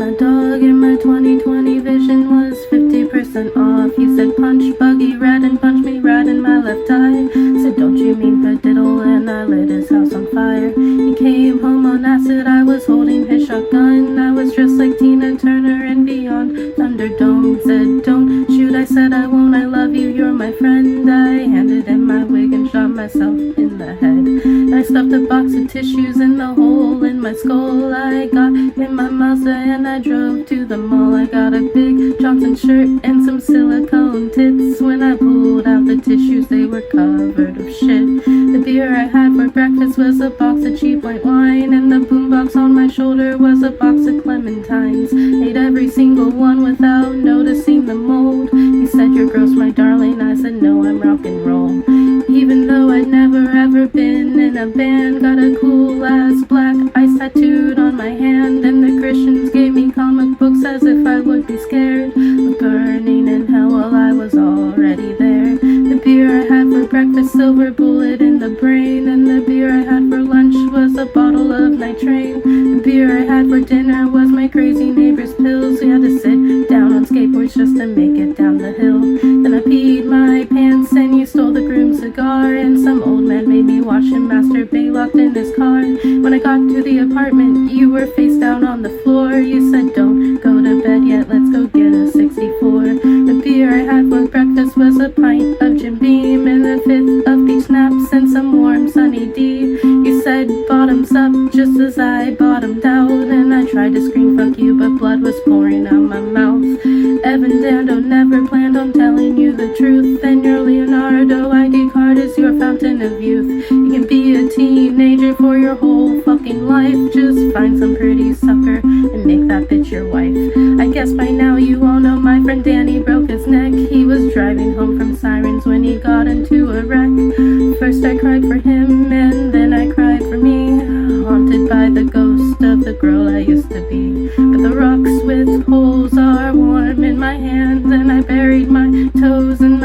my dog and my 20/20 vision was 50% off. He said punch buggy red and punch me right in my left eye. Said don't you mean padiddle, and I lit his house on fire. He came home on acid, I was holding his shotgun. I was dressed like Tina Turner and beyond Thunderdome. Said don't shoot, I said I won't, I love you, you're my friend. I handed him my wig and shot myself in the head. I stuffed a box of tissues in the hole in my skull. I got in my Mazda and I drove to the mall. I got a big Johnson shirt and some silicone tits. When I pulled out the tissues, they were covered of shit. The beer I had for breakfast was a box of cheap white wine, and the boombox on my shoulder was a box of clementines. Ate every single one without noticing the mold. He said, "You're gross, my darling." I said, "No, I'm rock and roll." Even though I'd never ever been in a band, got a cool ass black ice tattooed on my hand, and the Christians gave me comic books as if I would be scared of burning in hell while I was already there. The beer I had for breakfast, silver bullet in the brain, and the beer I had for lunch was a bottle of nitrate. The beer I had for dinner was my crazy neighbor's pills. We had to sit down on skateboards just to make it down the hill. Then I peed my pants and you stole the groom's cigar, and some old man made me watch him masturbate locked in his car. When I got to the apartment, you were face down on the floor. You said, "Don't go to bed yet, let's go get a 64. The beer I had for breakfast was a pint of Jim Beam and a fifth of beach snaps and some warm sunny D. You said bottoms up just as I bottomed out, and I tried to scream fuck you, but blood was pouring out my mouth. Evan Dando never planned on telling you the truth, and your Leonardo ID card is your fountain of youth. You can be a teenager for your whole fucking life. Just find some pretty sucker and make that bitch your wife. I guess by now you all know my friend Danny broke his neck. He was driving home from Sirens when he got into a wreck. First I cried for him and then I cried for me, haunted by the ghost of the girl I used to be. But the rocks with holes are warm in my hands, and I buried my toes in